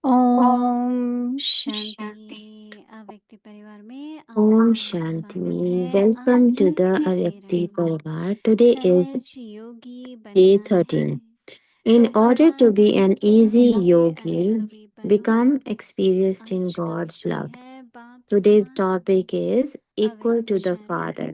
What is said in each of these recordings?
ओम Shanti. शांति अव्यक्ति परिवार में Om आपका स्वागत Shanti. है। Welcome आज to the है Avyakti रविवार, Parivar. Today is सहज योगी day बनना 13. है। In तो order to भगवान be an easy के yogi, अनुभवी बनो। become experienced in आज का God's विषय love. है बाप Today's समान topic is equal अव्यक्त to the शरीर। Father.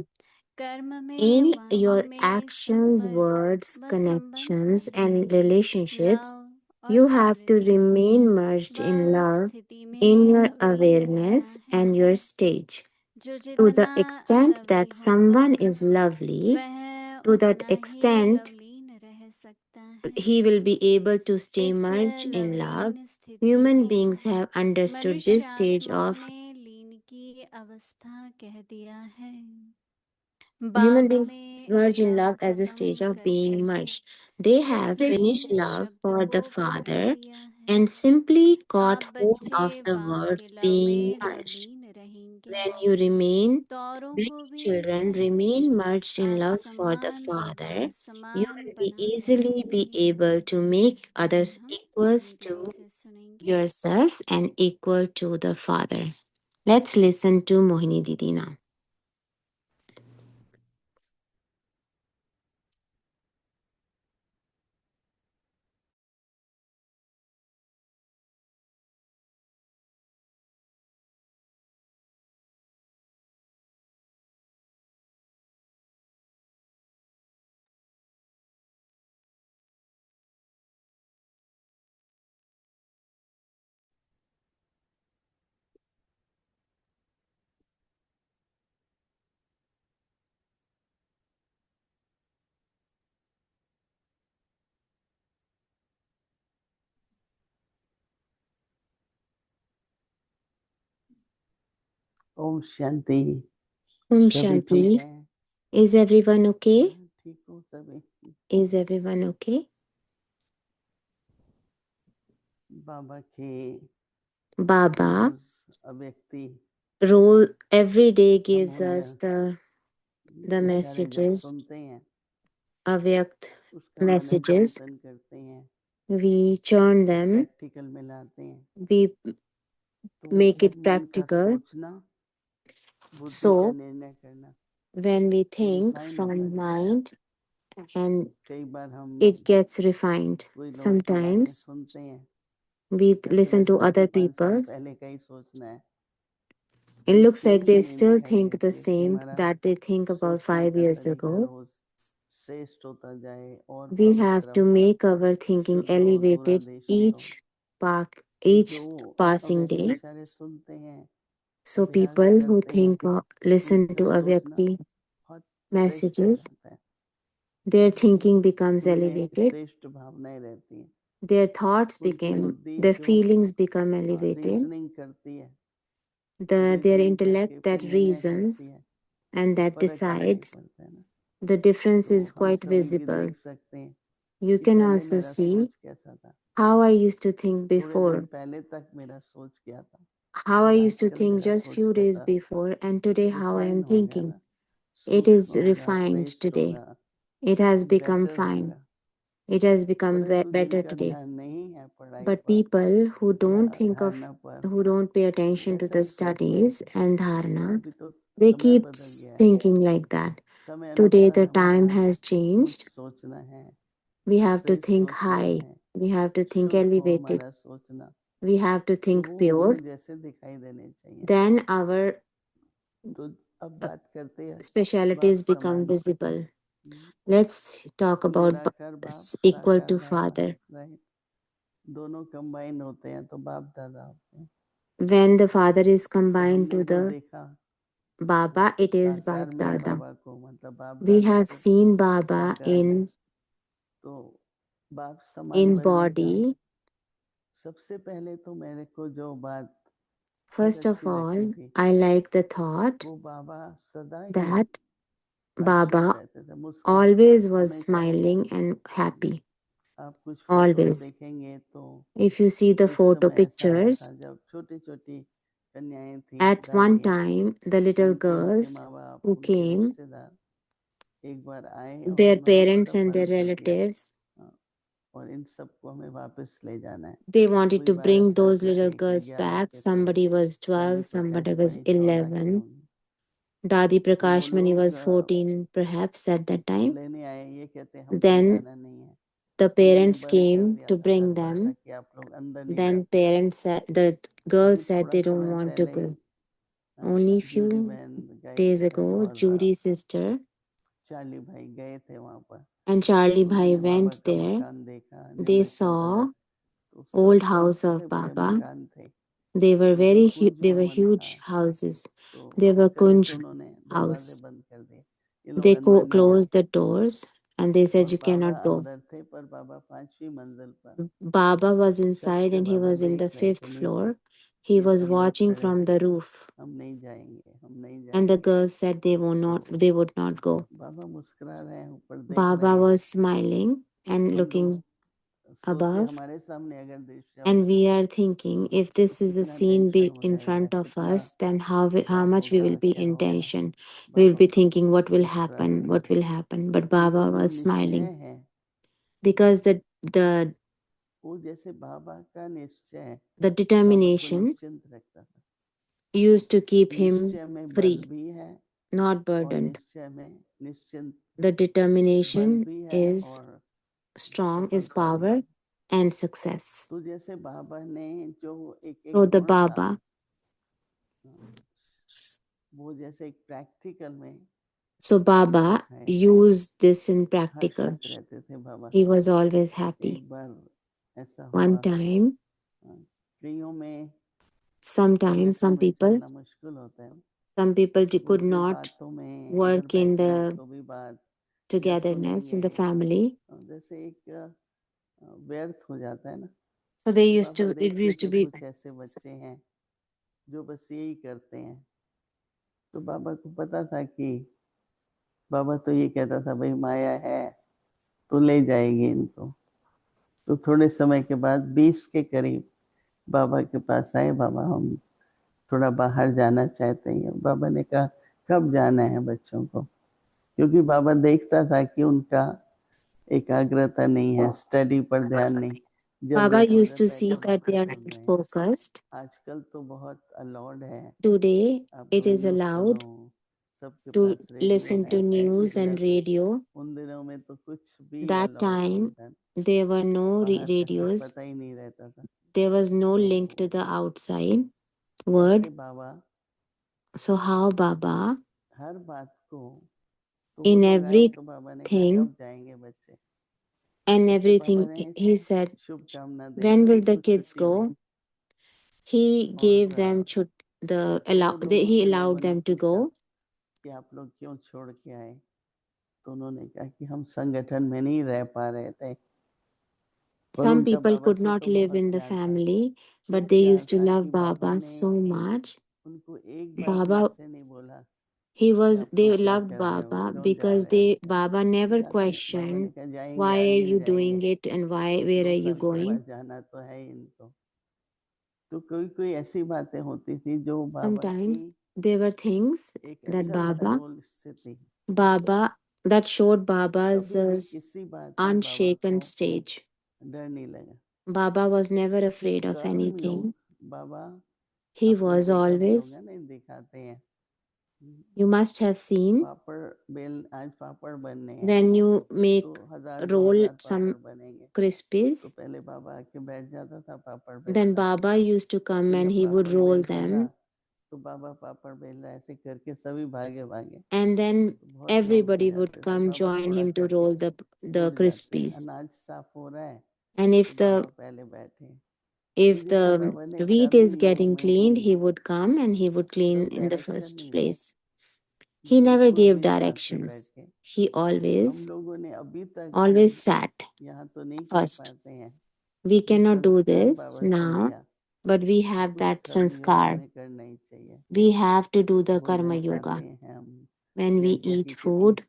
कर्म में In वाणी your में actions, संपर्क words, व संबंध connections, रहे। and relationships, लव और you have to Smriti remain merged in व love स्थिति in में your लीन रहना awareness है। and your stage. जो To the जितना extent अलवली that होगा someone is lovely, वह to that उतना ही extent लवलीन रह सकता है। he will be able to stay इस merged in love. लवलीन स्थिति Human को beings have understood मनुष्य this stage आत्माओं of ने लीन की अवस्था कह दिया है। human बाप beings में merge in love love as a stage खत्म of being करके merged. They have finished सुखहीन love शब्द for the को बदल Father दिया है। and simply caught आप hold of बच्चे the बाप के words लव being में merged. लवलीन रहेंगे When you remain, तो औरों when को भी children सहज remain merged in आप love for the समान व Father, बाप you समान will be बना easily be सकेंगे। able to make आइए others हम equals धीमी गति to से सुनेंगे। yourself and equal to the Father. Let's listen to Mohini Didi now. Om Shanti. Om सभी ठीक Shanti. हैं? Is everyone okay? मैं ठीक हूँ सभी। Is everyone okay? बाबा की Baba रोज अव्यक्ति role every day हम gives उन्हें us the इशारे जब messages, सुनते हैं avyakt उसका मनन messages. चिंतन करते हैं, We churn them, प्रैक्टिकल में लाते हैं we तो make it मन का practical. सोचना, बुद्धि का So निर्णय करना when we think रिफाइन होता from जाता है। mind and कई बार हम it gets refined. कोई लोग की बातें Sometimes सुनते हैं, we ऐसे listen to लगता है कि other 5 साल people's. पहले का ही सोचना है। It कोई looks like चेंज they नहीं still दिखाई think the देती है कि same हमारा that they think about सोचने five का years तरीका ago. रोज श्रेष्ठ होता जाए और We have to पवित्र, make our thinking शुद्ध हो, elevated दूरादेशी हो। each जो passing अव्यक्त day. इशारे सुनते हैं, So अभ्यास people who करते हैं, listen उनका to सोचना Avyakti बहुत श्रेष्ठ हो messages, जाता है। their thinking becomes उनमें elevated. श्रेष्ठ भावनाएं रहती हैं। Their thoughts उनकी became, बुद्धि their जो feelings become elevated. रीजनिंग करती है, Their रीजनिंग intellect करके फिर that निर्णय करती reasons है, and that फर्क दिखाई decides, पड़ता है ना। the difference तो is हम quite सभी भी visible. देख सकते हैं You कि can पहले also मेरा see सोच कैसा था, how I used to think थोड़े दिन before, पहले तक मेरा सोच क्या था how I और used to आजकल think मेरा just सोच few days कैसा before, and today how I refine am हो गया thinking. ना, It सूक्ष्म is होगा, refined श्रेष्ठ today. होगा, It has become better fine. होगा। It has become परंतु better जिनका today. ध्यान नहीं है पढ़ाई But पर people who या don't think of, धारणा पर, who don't pay attention way to the सभी सोचते हैं studies and कि dharana, अभी तो they समय keep बदल गया है, thinking like that. समय Today अनुसार the time हमारा has कुछ changed. सोचना है, We have to श्रेष्ठ think सोचना high. है, We have to think शुद्ध हो elevated. हमारा सोचना, We have to तो think वो pure. फूल जैसे दिखाई देने चाहिए। Then our तो अब uh, बात करते हैं बाप specialities become समान। visible. Let's talk about निराकार बाप, equal साकार to दादा, Father. राइट। दोनों कंबाइन होते हैं तो बाप दादा होते हैं। When the Father is तो combined हमने to जो the देखा Baba, it is साकार Bap में Dada. बाबा को, मतलब बाप We दादा have को seen Baba साकार में, तो बाप समान in बनने का body. सबसे पहले तो मेरे को जो बात बहुत First of अच्छी लगती all, थी, I like the thought वो बाबा सदा ही that हर्षित Baba रहते थे, मुस्कुराते थे always was हमेशा। smiling and happy. आप कुछ फोटोज Always. देखेंगे तो If you see the एक photo समय ऐसा आया था pictures, जब छोटी छोटी कन्याएं थी, at one दादियां, time, the little उनके girls माँ बाप, who उनके came, रिश्तेदार एक बार आए और their उन्होंने parents and सफल their कर दिया। relatives, हाँ, और इन सबको हमें वापस ले जाना है। They wanted कोई to 12 bring साल those के little थे, कोई girls 11 back. के थे, Somebody was दादी 12, somebody प्रकाश was मणि 14 के 11. होंगे। Dadi तो वो Prakash Mani लोग was 14, perhaps at that time. लेने आए, ये कहते हमको Then जाना नहीं है। the उन्होंने parents बंद कर came दिया to था bring दरवाजा them. कि आप लोग अंदर नहीं जा Then सकते। parents said, the अभी girls said थोड़ा they don't समय want to पहले ही go. Only जूडी few बहन गए days थे ago, और Judy's sister चार्ली भाई गए थे वहां पर। and Charlie तो Bhai उन्होंने बाबा went का there. मकान देखा, They न्यूएशन saw नगर। तो सब old house छोटे of थे, बड़े Baba. मकान थे। They were एकदम very कुंज they were भवन था। huge houses. तो They were उस कारण से kunj उन्होंने दरवाजे house. बंद कर दिए, ये लोग They अंदर नहीं आ closed the सकते। doors and they said और you बाबा cannot go. अंदर थे, पर बाबा 5वीं मंजिल पर Baba was छत inside से and he Baba was in the देख रहे 5th थे नीचे। floor. He ये was सब लोग watching खड़े from थे, the roof. हम नहीं जाएंगे, हम नहीं And the जाएंगे। girls said they would not go. बाबा मुस्कुरा रहे हैं, ऊपर देख रहे Baba हैं। was smiling and हम looking लोग सोचे above. हमारे सामने अगर दृश्य And होता we are thinking if तो this is a कितना scene टेंशन हो in जाएगा, front of कितना us, then how क्या much we होगा, will be क्या in होगा। tension. We will Baba be thinking what will मुस्कुरा happen, रहे हैं, what will happen. But क्योंकि Baba जो was निश्चय smiling है because the वो जैसे बाबा का निश्चय है, the बाबा को determination निश्चिंत रखता था। used to keep him निश्चय में बल free, भी है not और burdened. निश्चय में निश्चिंत The बल determination भी है is और strong, is सफलता भी power है। and success. तो जैसे बाबा ने जो एक So एक the गुण था, Baba, वो जैसे एक प्रैक्टिकल में so Baba है, used this in practical. हर्षित रहते थे बाबा। He was always happy. एक बार ऐसा One हुआ, time, कईयों में sometimes संगठन में चलना मुश्किल होता है। some people वो could फिर not बातों में अगर work in बैठेंगे the तो भी बात या togetherness in सुनेंगे, the family. जैसे एक व्यर्थ हो जाता है ना। So they तो used बाबा to, it देखते used to थे be, कुछ ऐसे बच्चे हैं जो बस यही करते हैं। तो बाबा को पता था कि बाबा तो ये कहता था भाई माया है तो ले जाएगी इनको। तो थोड़े समय के बाद 20 के करीब बाबा के पास आए, बाबा हम थोड़ा बाहर जाना चाहते हैं। बाबा ने कहा कब जाना है बच्चों को, क्योंकि बाबा देखता था कि उनका एकाग्रता नहीं है, स्टडी पर ध्यान नहीं। जब Baba देखो used to रहता है see कि that they बच्चे are सुन not रहे हैं। focused. आजकल तो बहुत अलाउड है, Today, आप it लोग is न्यूज़ allowed सुनो, सबके to पास रेडियो listen है, to news and इंटरनेट है। radio. उन दिनों में तो कुछ भी That अलाउड नहीं time, था, there were no बाहर का कुछ radios. पता ही नहीं रहता था। There was no link to तो the outside कैसे world. Baba So how Baba, हर बात को, तो वो in लोग आए तो बाबा ने कहा everything कब जाएंगे बच्चे। and जैसे बाबा everything, ने he said, शुभकामना दे when दी will the उनको kids छुट्टी go? दी। He और gave them वो दोनों he ही allowed लोगों ने them to पूछा go. कि आप लोग क्यों छोड़ के आए। तो उन्होंने कहा कि हम संगठन में नहीं रह पा रहे थे, पर Some उनका people बाबा could से not तो live बहुत in the प्यार था। family, क्यों but they प्यार used to था कि love बाबा Baba ने so much. उनको एक बार भी Baba, ऐसे नहीं बोला कि आप they लोग क्या loved कर रहे हो, Baba क्यों जा because रहे हो। Baba never जाते बाबा ने questioned कहा जाएंगे, why आज are नहीं you जाएंगे, doing it and where 2 are you साल के going. बाद जाना तो है ही इनको। तो कोई कोई ऐसी बातें होती थी जो बाबा की Sometimes there were things एक that अचल अडोल स्थिति, Baba, that showed Baba's कभी भी किसी बात में बाबा unshaken को stage. डर नहीं लगा। Baba was never afraid of तब हम anything. लोग बाबा, He आपने was देखा भी always, होगा, नहीं दिखाते हैं you must have seen papad बेल, आज पापड़ बनने हैं when you make तो 1000 roll 2000 some पापड़ बनेंगे। तो crispies, पहले बाबा आके बैठ जाता था, पापड़ then बेलता था। Baba used to come तो and जब he would papad roll Belthara था them, तो बाबा पापड़ बेल रहा है ऐसे करके सभी भागे भागे, and then तो बहुत लोग हो everybody would जाते थे। come बाबा join थोड़ा him सा to roll the दूर जाते, crispies. अनाज साफ हो रहा है And तो बाबा पहले बैठे। तो if जैसे the बाबा ने wheat is कर्म योग getting में भी cleaned, he would come and he would clean कोई in the डायरेक्शन first नहीं दिया, place. He never बिल्कुल gave विश्रांत से बैठ directions. के। He हम लोगों ने अभी तक भी always sat यहाँ तो नहीं कर first. पाते हैं, We ये cannot do संस्कार this बाबा से now, लिया but we कि have कुछ that कर्म योग sanskar. हमें करना ही चाहिए। We have to do the karma भोजन खाते yoga. हैं हम, When we यज्ञ eat की तिथि, food,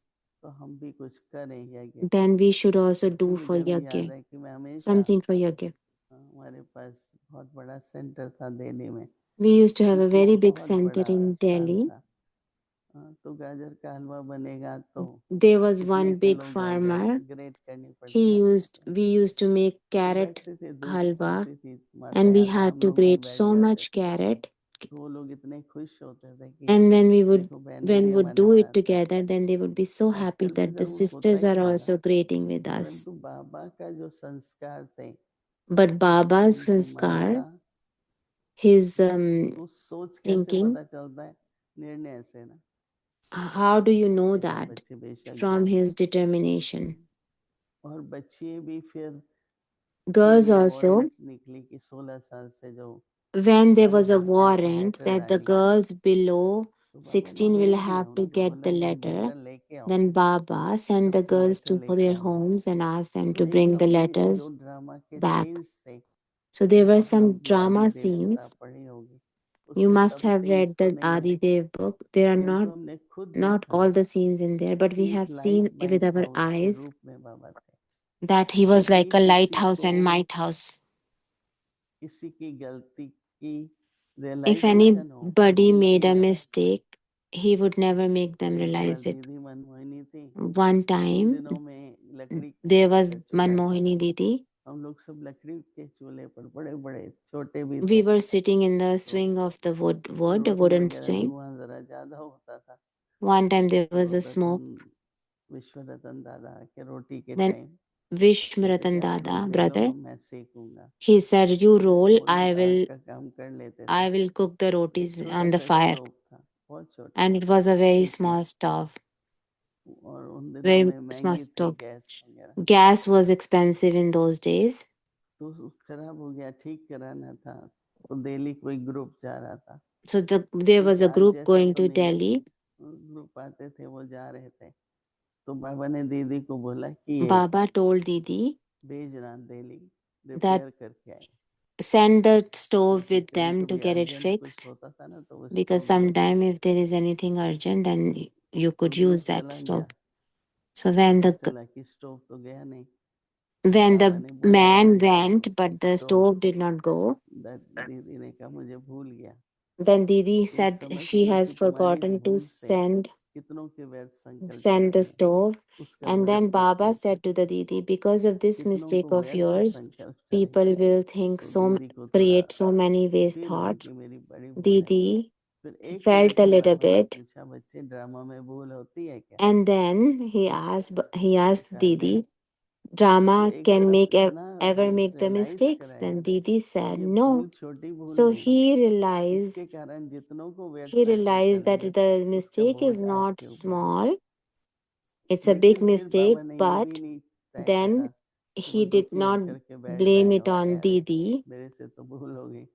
तो हम भी कुछ करें यज्ञ। then we should also क्योंकि do for मुझे भी याद yajna, है कि मैं हमेशा, something for yajna. हमारे पास बहुत बड़ा सेंटर था दिल्ली में, We used to have a पीछे very big बहुत center बड़ा in स्थान Delhi. था, हाँ, तो गाजर का हलवा बनेगा तो There was कितने one big किलो गाजर farmer. ग्रेट करनी He पड़ती थी used उसमें। we used to make तो carrot बैठते थे, धूप halwa, होती थी, and we माता had हम to लोग भी grate बैठ so जाते much थे। carrot. तो वो लोग इतने खुश होते थे कि And when we would देखो बहन when भी we would हमारे do it साथ है। together, then they would be so happy आजकल भी that the जरूर होता sisters ही are होगा, also grating with us. परंतु बाबा का जो संस्कार थे, But Baba's उनकी sanskar, मनसा, his तो सोच कैसे thinking, पता चलता है? निर्णय से ना, how do you know कि हाँ that? बच्चे बेशक From जाएं। his determination. और बच्चे भी फिर जब Girls ये also, वारंट निकली कि 16 साल से जो when there come was a है वो warrant लेटर that the लानी है, girls below तो बाबा ने 16 will भेज दिया have to उनको, get बोला the ये letter, लेटर लेके आओ, then Baba sent the सबके girls लेटर to लेके their आना। homes and asked them तो to एक bring the अपने जो letters ड्रामा के back. सीन्स थे, So there वो were आप लोग some जो आदि drama देव किताब scenes. पढ़ी होगी, You उसमें must सब have सीन्स read तो the नहीं Adi है, Dev book. There are परंतु हमने खुद not देखा all the scenes in there, but we कि एक have light seen with might our house के eyes रूप में बाबा थे। that he was जब like भी a किसी lighthouse को and might house. किसी की गलती की If रियलाइजेशन हो, वो anybody made a इजीली आता। mistake, he would never make them एक बार realize it. दीदी मनमोहिनी थी, One उन time, दिनों में लकड़ी there was का चूल्हा था, Manmohini Didi. हम लोग सब लकड़ी के चूल्हे पर, बड़े बड़े छोटे भी We थे, were sitting in the तो swing of the wood, a roti wooden वगैरह swing. धुआं जरा ज्यादा होता था। One time there तो was a smoke. रतन, विश्व रतन दादा के रोटी के Then टाइम कहते Vishmaratan थे आप लोग Dada, बेलो, brother, मैं सेकूंगा। he said, "You तो roll, वो लोग आग का काम कर लेते थे। I will cook the एक rotis छोटा on the सा fire." स्टोव था, बहुत छोटा, And it was a very उसमें, small stove, और उन दिनों very में small महंगी थी stove. गैस वगैरह। Gas was expensive in those days. तो खराब हो गया, ठीक कराना था, तो दिल्ली कोई ग्रुप जा रहा था। So there was ठीक a आज group जैसा going तो to नहीं था, Delhi. ग्रुप आते थे, वो जा रहे थे। तो बाबा ने दीदी को बोला कि ये Baba told Didi भेजना दिल्ली, that रिपेयर करके आए, send the stove क्योंकि with कभी them to कभी get it अर्जेंट कुछ fixed, होता था ना, तो वो because स्टोव यूज sometime करते if there थे। is anything urgent, then you तो could use ग्रुप that चला stove. गया, So तो पता चला कि स्टोव तो गया नहीं। तो when बाबा the ने बोला man वो went, but the stove, stove did not go, दीदी ने कहा मुझे भूल गया। then Didi तो said she समझती है has कि तुम्हारी इस forgotten to भूल से कितनों के व्यर्थ संकल्प send the टूटे, stove. उसका And बड़ा then कष्ट Baba होता है। said to the Didi, because of this कितनों mistake को of व्यर्थ yours, संकल्प चढ़े। people will think तो so, दीदी को थोड़ा create so many waste feel हुआ thoughts. कि मेरी बड़ी भूल है। Didi फिर एक felt मिनट a में little बाबा से bit, पूछा, बच्चे ड्रामा में भूल होती है क्या? and then he तो asked कहा नहीं। Didi, तो drama एक can तरफ make इतना ever make the realise mistakes? कराया Then ना Didi कि said ये no. भूल छोटी भूल So नहीं, इसके कारण जितनों को व्यर्थ he संकल्प realized that चढ़ेंगे, the उसका mistake बोझ is not आपके ऊपर है। small, it's a big लेकिन फिर mistake, बाबा ने ये भी but नहीं चाहता था then कि वो he did दुखी not होकर के बैठ blame जाए it और on कह रहे Didi मेरे से तो भूल हो गई।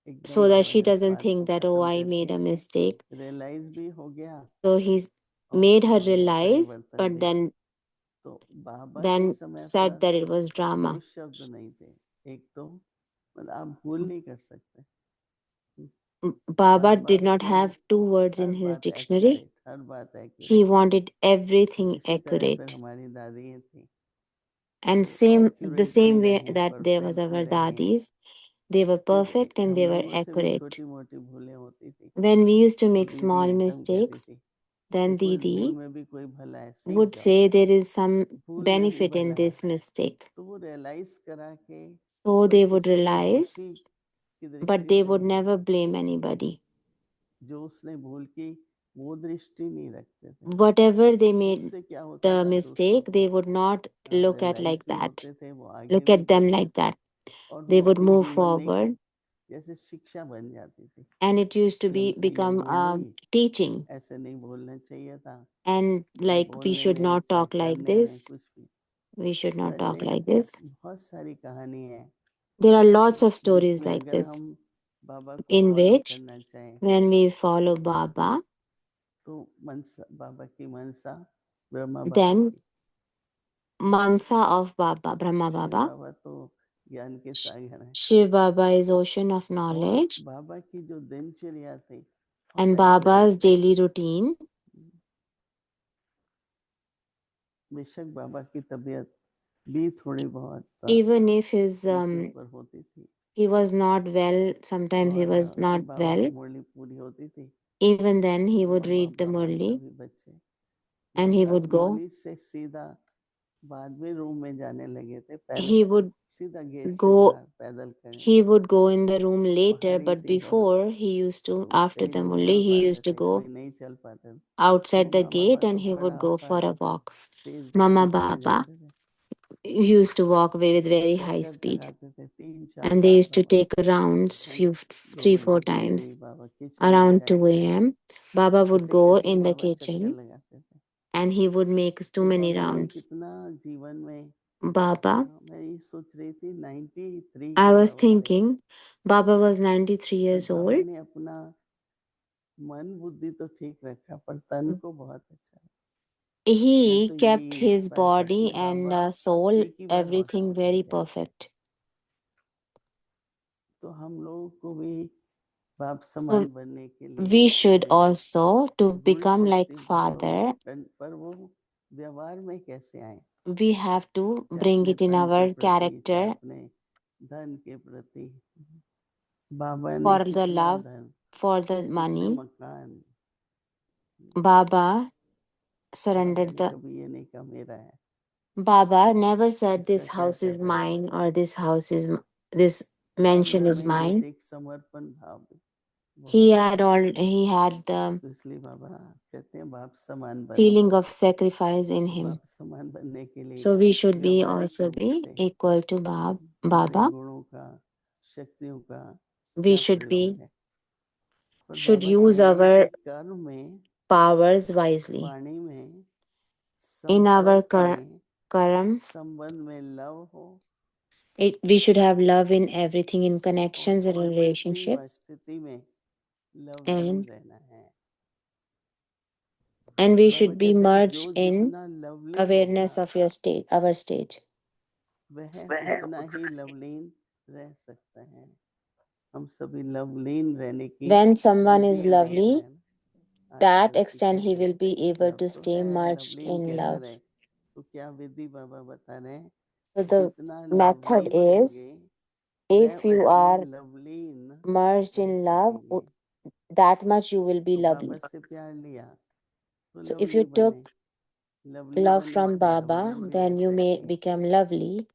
एकदम so that she बाबा ने उस doesn't बात को think that, oh, खत्म I कर made a दिया, mistake. रियलाइज भी हो गया So he's और made her उन्होंने realize, परिवर्तन but भी। then तो बाबा के then समय said पर that it was दो drama. शब्द नहीं थे, एक तो मतलब आप भूल नहीं कर सकते, हर Baba did बात not में have two words her in his बात dictionary. एक्यूरेट, हर बात He एक्यूरेट। wanted और everything इसी तरह फिर accurate. हमारी दादी थी, And वो the एक्यूरेट भी same way रही, that there was परफेक्ट भी our रही। dadis, they were फिर perfect and हम they were लोगों से भी accurate. छोटी मोटी भूलें होती थी, When we used to तो make दीदी small एकदम कहती mistakes, थी then देखो इस भूल Didi में भी कोई भला है, सीख would जाओ, say there is some भूल में भी benefit in भला है। this mistake. तो वो रियलाइज करा के, So पर they would उसको realize, दोषी की but दृष्टि they से would नहीं, never blame anybody. जो उसने भूल की वो दृष्टि नहीं रखते थे। Whatever they made उससे क्या होता the था, दूसरों mistake, को they would not look at realise like भी that, होते थे, वो आगे look भी at them बढ़ते like थे, that. और They वो would अपने move जीवन में एक forward, जैसे शिक्षा बन जाती थी and it used to कि be हमसे ये become भूल हुई, teaching. ऐसे नहीं बोलना चाहिए था, And चाहे like we बोलने should में not चाहे talk like करने में this. कुछ भी। We should तो not talk ऐसे like this. बहुत सारी कहानी है There are lots of stories जिसमें like अगर this हम बाबा को in फॉलो which करना चाहें when we follow Baba, तो मनसा, बाबा की मनसा, ब्रह्मा बाबा then की, Mansa of Baba, Brahma Shiv Baba. बाबा तो ज्ञान के सागर हैं, Shiv Baba is ocean of और knowledge, बाबा की जो दिनचर्या थी बहुत and Baba's एक्यूरेट है। daily routine. बेशक बाबा की तबीयत भी थोड़ी बहुत Even if नीचे ऊपर होती थी, he was not well, sometimes he और was फिर not बाबा की well, मुरली पूरी होती थी, Even then, he would माँ read the बाप और Murli सभी बच्चे and he बस would अब go. मुरली से सीधा बाद में रूम में जाने लगे थे, पहले He would सीधा गेट से go. बाहर पैदल करने He लगे। would go in the room later, बाहर ही but थे बस, before he used to, तो after कई the लोग Murli, जा he पाते used to थे, go कोई नहीं चल पाते थे। outside the मम्मा gate पापा and तो he would go for a फटाफट walk. तेज Mama स्पीड से Baba जाते थे, used to walk away with very high चक्कर speed, लगाते थे 3-4 and they bar used to Baba. take rounds हम few 2 3-4 बजे के times. करीब बाबा किचन में Around 2 जाएंगे, a.m., Baba would ऐसे go करके in the बाबा चक्कर kitchen लगाते थे। and he would make too तो many बाबा ने rounds. कितना जीवन में, Baba, मैं ये सोच रही थी 93 I के was बाबा थे, thinking, Baba was 93 पर years बाबा old. ने अपना मन बुद्धि तो ठीक रखा, पर तन को बहुत अच्छा रखा। मैं He तो kept यही his इंस्पायर body करती हूँ, and बाबा soul, एक ही बार everything हॉस्पिटल very गए, perfect. तो हम लोगों को भी बाप So समान बनने के लिए we should अपने also, to गुण become like शक्ति Father, पर वो व्यवहार में कैसे आए, we have to चाहे bring अपने it in तन के our प्रति, चाहे character अपने धन के प्रति। बाबा ने for the कितना love, धन, for the कितने money. मकान, Baba बाबा surrendered ने the. कभी ये नहीं कहा मेरा है, Baba never said इसका this क्या house is करना है। mine or this house is this तो हम mansion लोग is में जैसे mine. एक समर्पण भाव भी He बहुत है, had the तो इसलिए बाबा कहते हैं बाप समान बनो। feeling of sacrifice in तो him. बाप समान बनने के लिए So we should be व्यवहारिक also रूप be से equal to हमारे Baba. गुणों का, शक्तियों का We क्या should प्रयोग be है। और should बाबा कह use रहे हैं कि our कर्म में, powers wisely. वाणी में, In our संपर्क में, karam, संबंध में लव हो, we should have love in everything, in और connections and प्रवृत्ति व relationships, स्थिति में लवलीन रहना है। and we Baba should be कहते हैं merged जो in जितना लवलीन होगा awareness of your stage, our stage. वह उतना ही लवलीन रह सकता है। हम सभी लवलीन रहने की When someone is विधियां ढूंढ रहे lovely, हैं ना that आजकल की, extent he कैसे will be able love to तो stay है, merged लवलीन in कैसे love. रहे, तो क्या विधि बाबा बता रहे हैं, So the जितना method लवलीन is, होंगे वह if you उतने are लवलीन merged रह in love, सकेंगे। that much you will be तो lovely. बाबा से प्यार लिया तो So if लवली you बने, took लवली love बने from तो लवली Baba, भी रह then you may सकेंगे। become lovely.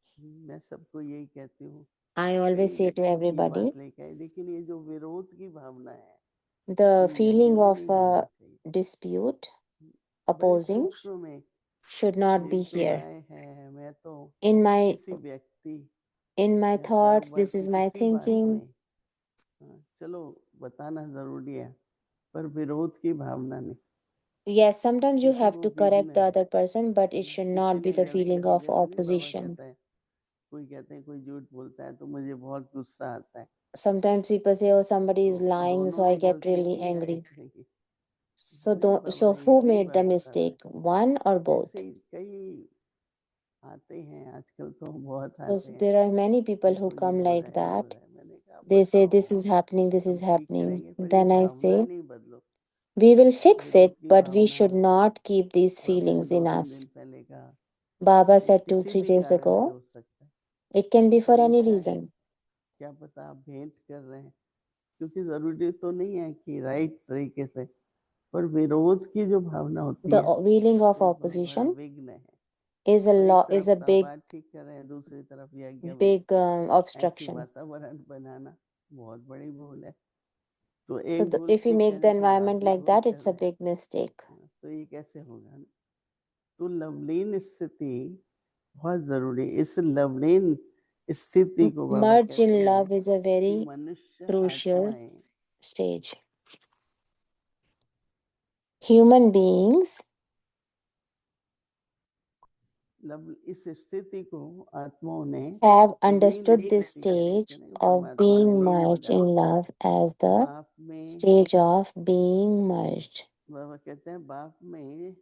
मैं सबको यही कहती हूँ, I always कई say to ये everybody, बात लेके आए, लेकिन ये जो विरोध की भावना है the ये feeling यहाँ of नहीं होना चाहिए। dispute, बड़े opposing, सूक्ष्म में should not be एक तो here. राय है, मैं तो In my किसी व्यक्ति या thoughts, प्रभुपाद this is की my किसी बात thinking. में, चलो बताना जरूरी है, पर विरोध की भावना नहीं, Yes, sometimes you क्योंकि have वो to विघ्न correct the है। other person, but it should किसी not be ने the गलती feeling की, of जैसे नहीं बाबा opposition. कहता है, कोई कहते हैं कोई झूठ बोलता है तो मुझे बहुत गुस्सा आता है, Sometimes people say, "Oh, somebody is तो lying," so दोनों I ने get गलती really की या angry. एक ने की। So, नहीं बाबा who एक ही made बात the बता रहे हैं। mistake? One or ऐसे both? ही कई आते हैं आजकल, तो बहुत So आते हैं, there are many people who देखो ये come हो रहा like है, ये हो that. रहा है। मैंने कहा आप They say, बताओ, "This is happening, this हम is ठीक happening." करेंगे, पर ये Then I भावना say, नहीं बदलो। "We will fix विरोध it, की but we Bhavna, should not keep these बाबा ने feelings in 2-3 दिन us." पहले कहा, Baba ये said two, किसी three भी days कारण से ago, हो सकता है। it can be for कोई any इच्छा है, reason. क्या पता आप भेंट कर रहे हैं, क्योंकि जरूरी तो नहीं है कि राइट तरीके से, पर विरोध की जो भावना होती The है feeling of वो एक बहुत बड़ा opposition विघ्न है। is a तो एक is a तरफ big बात ठीक कर रहे हैं, दूसरी तरफ यज्ञ में big ऐसी obstruction. वातावरण बनाना बहुत बड़ी भूल है। तो So एक भूल if we ठीक make the करने के बाद environment भी like भूल that, कर it's a रहे हैं, big mistake. तो ये कैसे होगा ना। तो लवलीन स्थिति बहुत जरूरी, इस लवलीन स्थिति को बाबा Merge कहते in हैं love is a कि very मनुष्य crucial आत्माएं stage. Human beings इस स्थिति को आत्माओं ने have लीन understood this स्थिति कहते stage हैं, of परमात्मा में being लीन हो merged in जाना, love as the बाप में। stage of being merged. बाबा कहते हैं बाप में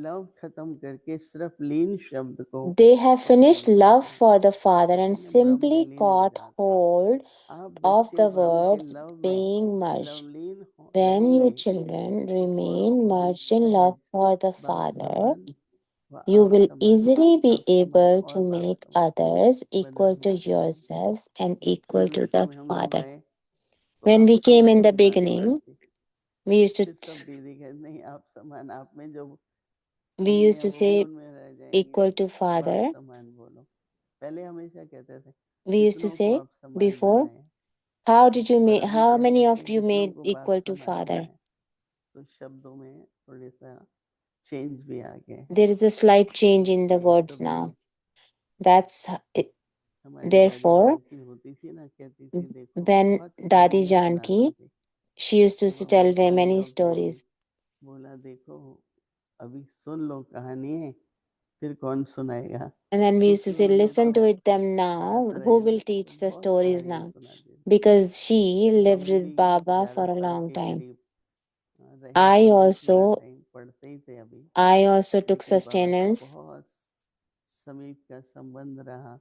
लव खत्म करके सिर्फ लीन शब्द को They have पकड़ finished लेते love हैं, for the Father and कहते हैं ब्रह्म में simply लीन हो caught जाते हैं। hold आप of बच्चे the बाप के words लव में being merged. Lovleen When you रहेंगे children तो बहुत remain merged in सहज love for the बाप Father, समान व you आप will समान, easily be आप समान able और to बाप make समान others equal to बदलने। yourselves and equal to शुरू the शुरू में हम लोग Father. आए तो When we आपस में came in the खूब गाली beginning, पड़ती, We used to फिर सब दीदी कहते नहीं आप समान, आप में जो we खूबी used है to वो भी say उनमें रह जाएंगी, equal to तो आप Father. समान बोलो। पहले हमेशा कहते थे We used to कितनों को say आप समान before, बनाए, how did you और make? अभी How क्या many कहते of हैं you कितनों made को बाप equal to समान Father? बनाए। तो शब्दों में थोड़े सा चेंज भी आ गए। There is a slight change in the ये words सब भी now. That's it. हमारी दादी Therefore, जानकी होती थी ना, कहती थी देखो when बहुत Dadi कहानियां सुनाती Janki, थी। she used to तो हम tell लोग very बड़े many होके भी stories. बोला देखो अभी सुन लो कहानी है, फिर कौन सुनाएगा, And then we used to क्योंकि say, उन्होंने listen तो to it them साथ now. रहे Who ना, will तो teach the बहुत stories कहानियां now? सुनाती थी। Because she तो lived हमें भी with Baba for 11 a साल long के time. करीब रहे, I तो भी पूरा also टाइम पढ़ते ही थे अभी, I also took लेकिन बाबा से sustenance. बहुत समीप का संबंध रहा।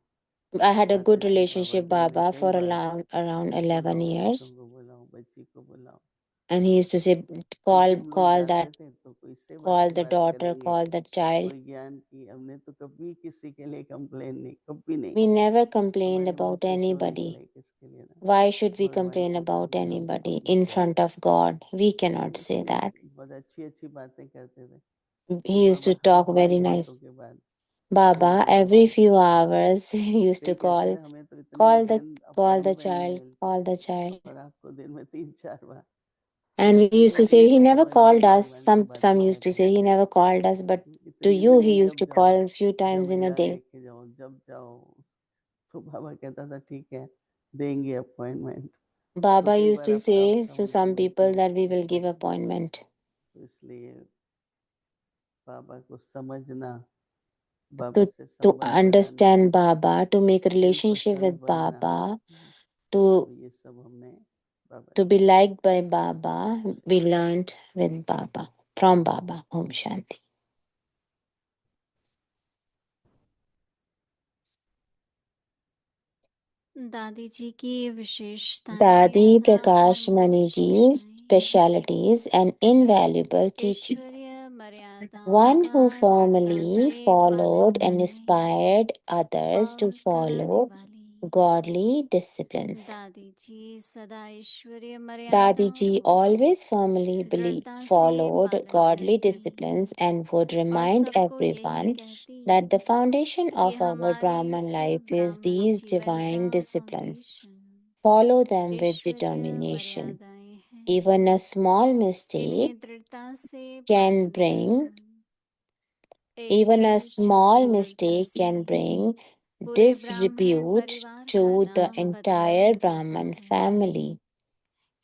I had a आते good थे बाबा relationship के लिए Baba कई for बार around कि 11 बुलाओ बच्चों years. को, बुलाओ बच्ची को, बुलाओ, And he used to say, क्योंकि हम लोग call जाते that, थे तो कोई सेवा call की the बात daughter, करेंगे, call the child. कोई ज्ञान की। हमने तो कभी किसी के लिए कंप्लेन नहीं, कभी नहीं। We never complained हमारे मुंह about से क्यों anybody. निकले, किसके लिए ना, Why should we भगवान complain के about सामने हम anybody बहुत in ऊंचे थे। front of God? We cannot say लेकिन that. बहुत अच्छी अच्छी बातें करते थे। He used Baba to her talk very 5 घंटों nice. के बाद फोन Baba, करते every थे। few hours, he used to कई कहते थे call, हमें तो इतने call the, दिन call the अपॉइंटमेंट नहीं child, मिलती, call the child. और आपको दिन में 3-4 बार। And we तो used to जब say ये he सब never समझ में called आया, us. भगवान से Some बातें used to करते say he थे, never called us, but to इतनी you he नहीं, used जब to जाओ call a few times in a जमेरा day. लेके जाओ, जब जाओ। तो बाबा कहता था ठीक है देंगे अपॉइंटमेंट। तो Baba कई used bar to after say to हमको some मिलते people भी that we थे। will give appointment. तो इसलिए बाबा को समझना, बाबा To से to संबंध बनाना, understand Baba, to make a दिल relationship पसंद with बनना, Baba, तो to ये सब हमने बाबा to से be सीखा। liked by Baba, Om we Shanti. learned with Baba, from Baba. Om Shanti. दादी जी की विशेषताएं Dadi तथा Prakash अनमोल Maniji's शिक्षाएं। specialities and invaluable teachings. ईश्वरीय मर्यादाओं One का who दृढ़ता firmly से पालन followed and करने inspired others to और कराने follow वाली godly disciplines. दादी जी सदा ईश्वरीय Dadi मर्यादाओं Ji को always firmly दृढ़ता से followed पालन godly करती disciplines and would और remind सबको यही everyone कहती that the foundation कि of our हमारी Brahman life सब is ब्राह्मण these जीवन divine का disciplines. Foundation Follow them with ईश्वरीय determination. मर्यादाएं हैं। Even a small mistake इन्हें दृढ़ता से can पालन bring करना एक even a छोटी small गलती mistake से can bring पूरे ब्राह्मण disrepute परिवार का to the नाम entire बदनाम करता Brahman है। family.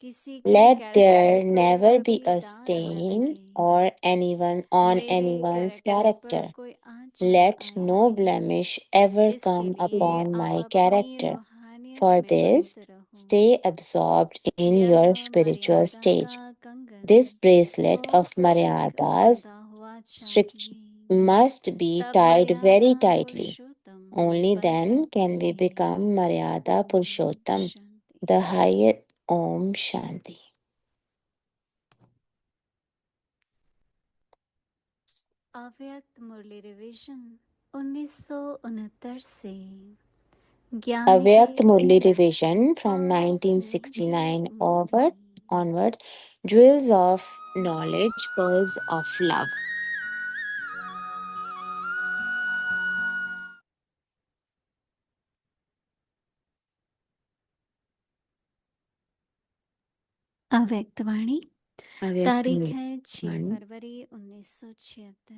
किसी के Let कैरेक्टर there पर never be कभी a दाग न stain लगे, or anyone on मेरे anyone's कैरेक्टर पर character. कोई आँच न Let no आए। blemish ever इसके come लिए upon आप my अपनी character. रूहानियत For में this, मस्त रहो। stay absorbed in यह your spiritual मर्यादा stage. का कंगन This bracelet of बहुत स्ट्रिक्ट Maryadas बंधा हुआ strict चाहिए, must be तब tied very मर्यादा tightly. पुरुषोत्तम Only बन then can we सकेंगे। become Maryada Om Purushottam, Shanti. the highest. Om Shanti. अव्यक्त मुरली रिवीजन 1969 से ज्ञान के Avyakt Murli revision from और स्नेह के 1969 मोती onwards, jewels of knowledge, pearls of love. अव्यक्त वाणी Avyakt तारीख Murli. है 6 फरवरी 1976।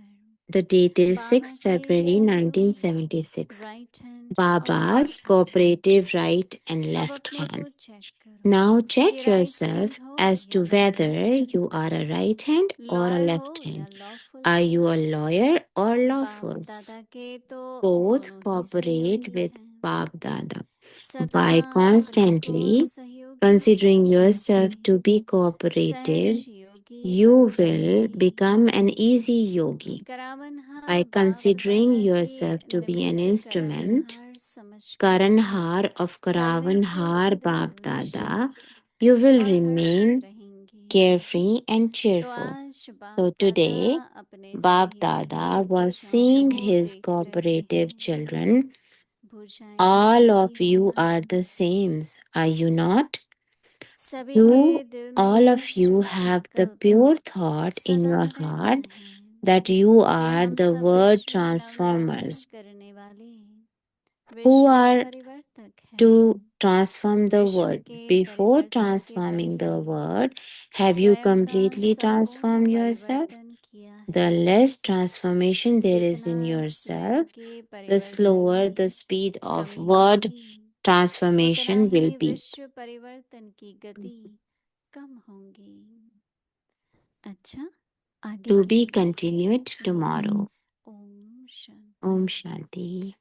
The date is बाबा 6 के February सहयोगी 1976. राइट हैंड और Baba's left hand. cooperative right and अब left अपने को hands. चेक करो Now कि check राइट yourself हैंड हो as या to left whether hand, you are a right hand or a lawyer हो left या hand. Lawful. Are you a lawyer or बाप lawful? दादा के तो Both दोनों ही cooperate सहयोगी with हैं। Bab Dada. सदा By अपने को constantly सहयोगी considering समझने से yourself to be cooperative, सहज योगी you बन will जाएंगे। become an easy yogi. करावनहार By बाप considering दादा yourself के to be an निमित्त instrument, करावनहार समझकर Karanhar of चलने से Karavanhar सदैव Bab Dada, शांत you will और remain हर्षित रहेंगे। carefree and तो cheerful. आज बाप So दादा today, अपने Bab सहयोगी Dada was बच्चों seeing को his देख रहे cooperative हैं। children. भुजाएं एक All सी of ही है you ना, are the same, are you not? सभी You, के दिल में all of इस you, have the संकल्प pure thought in सदा your रहता heart है that you कि are हम the सब word विश्व नवनिर्माण transformers करने वाले who विश्व are परिवर्तक to हैं। transform the विश्व world. के Before परिवर्तन के transforming the पहले world, have you स्वयं का completely संपूर्ण transformed yourself? परिवर्तन किया The है। less transformation there is in जितना स्वयं yourself, के the परिवर्तन slower में the speed of कमी word होगी उतना transformation will ही be. विश्व परिवर्तन की गति कम होगी। अच्छा, आगे To की be कथा continued सुनिए। tomorrow. Om Shanti. Om Shanti.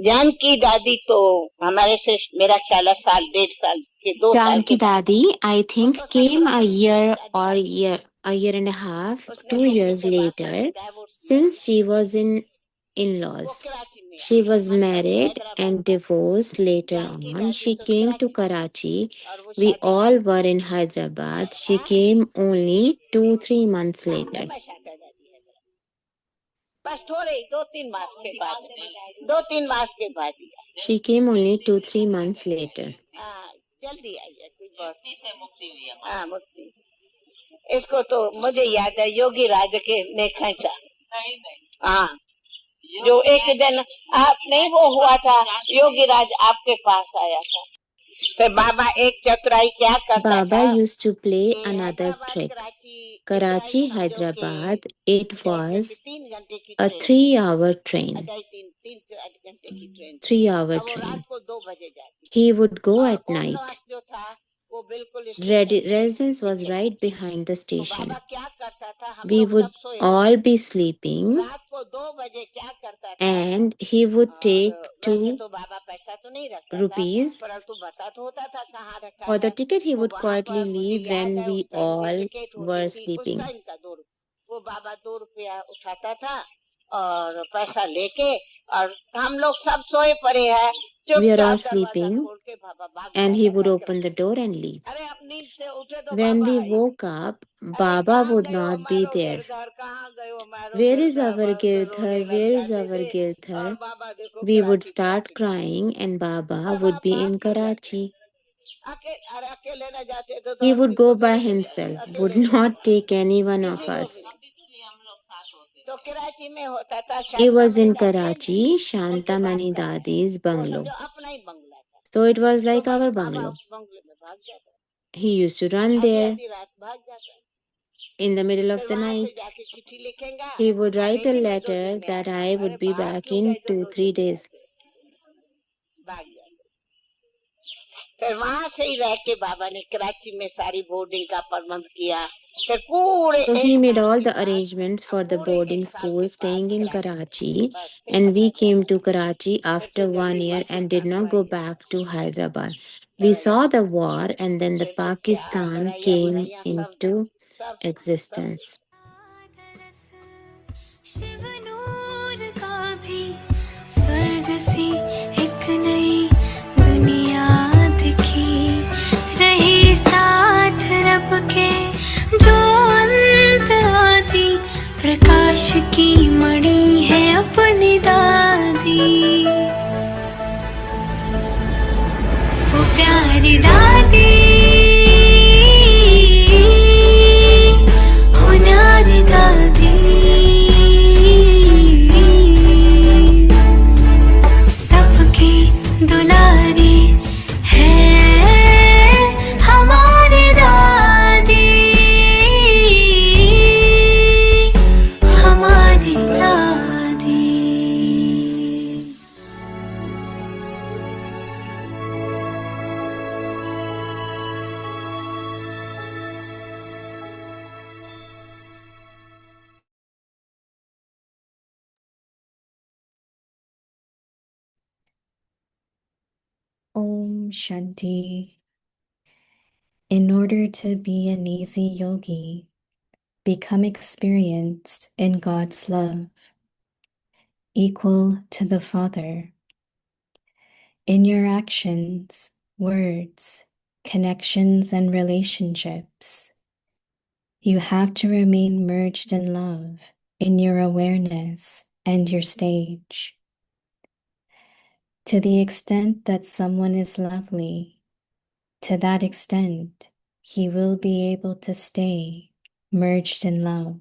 Janaki दादी तो हमारे से मेरा ख्याल है साल 1.5 के 2 साल के Janki बाद Dadi, I think, तो came 17 a की year शादी or की। a year and a half, उसने 2 बेटी years के बाद later, डाइवोर्स लिया since था। she was in वो in-laws. कराची में She was हमारे साथ married हैदराबाद and था। divorced later Janaki on. दादी She तो came to कराची में Karachi. और वो We शादी all की। were in Hyderabad. She हाँ? came only 2-3 months हाँ, later. मैं शादी दादी है। बस थोड़े 2-3 मास के बाद 2-3 मास के बाद ही। She came only 2-3 months later. हाँ, जल्दी आई है कोई बात नहीं। हाँ, मुक्ति। इसको तो मुझे याद है योगी राज के ने खींचा। हाँ, जो एक दिन आप नहीं वो हुआ था, योगी राज आपके पास आया था। फिर बाबा एक चतुराई क्या करता Baba था used to play कि another Hyderabad trick. Karachi Karachi, Hyderabad, it was 3 घंटे की a ट्रेन 3-hour train. 3 घंटे की ट्रेन 3-hour अब वो train. रात को 2 बजे जाती He would go और at night. ओमनाथ जो था वो बिल्कुल station Residence was right behind the तो station. बाबा क्या करता था हम We लोग would सब सोए all be sleeping रात को 2 बजे क्या करता था and he would और take वैसे 2 तो बाबा पैसा तो नहीं रखता था rupees. परंतु बता तो होता था कहाँ रखा For the है ticket, he तो would वहाँ quietly पर मुझे leave याद when है we उस टाइम की all टिकट होती were थी उस sleeping. टाइम का 2 वो बाबा 2 रुपया उठाता था और पैसा लेके और हम लोग सब सोए पड़े हैं We are all चुपचाप दरवाजा sleeping खोल के बाबा भाग and he जाता would था open the door and leave. अरे आप नींद से उठे तो When Baba we I woke up, अरे Baba कहाँ would गयो not be हमारो there. गिरधर कहाँ गयो हमारो Where is गिरधर our बस रोने Girdhar? लग Where is जाते our थे और Girdhar? बाबा देखो We would Karachi start Karachi crying and Baba और would आप be भाग in क्यों जाते Karachi. अकेले न जाते तो He would अपनी go by फैमिली ले जाते himself, would अकेले नहीं not take any one of किसी को us. भी तो कराची में होता था It was शांतामणि in दादी है Karachi, उनके पास Shantamani घर है Dadi's वो bungalow. समझो अपना ही बंगला था So it was तो like बस our बाबा bungalow. उस बंगले में भाग जाता He used to run आधी there आधी रात भाग जाता in the middle of फिर the वहां से night. जाके चिट्ठी लिखेगा He would write a आएगी मैं 2 letter दिन में that आऊंगा I अरे would be भाग back क्यों in गए थे 2 2-3 दिन में days. आके भाग जाते फिर वहां से ही रह के बाबा ने कराची में सारी बोर्डिंग का प्रबंध किया फिर पूरे So he 1 made साल all के the बाद arrangements for the पूरे boarding 1 साल school के बाद staying in कराची Karachi, बस फिर and we पता came चला to Karachi फिर after से 1 जल्दी year and did पाकिस्तान को not go I back to Hyderabad. We चला saw जाता the war and then the फिर तो क्या Pakistan लड़ाइयाँ came वड़ाइयाँ सब into सब existence. शिव नूर का भी स्वर्ग सी एक नई दुनिया दिखी रही साथ रब के जो अंत आदि प्रकाश की मणि है अपनी दादी वो प्यारी दादी हो न्यारी दादी Om Shanti. In order to be an easy yogi, become experienced in God's love, equal to the Father. In your actions, words, connections, and relationships, you have to remain merged in love in your awareness and your stage. To the extent that someone is lovely, to that extent, he will be able to stay merged in love.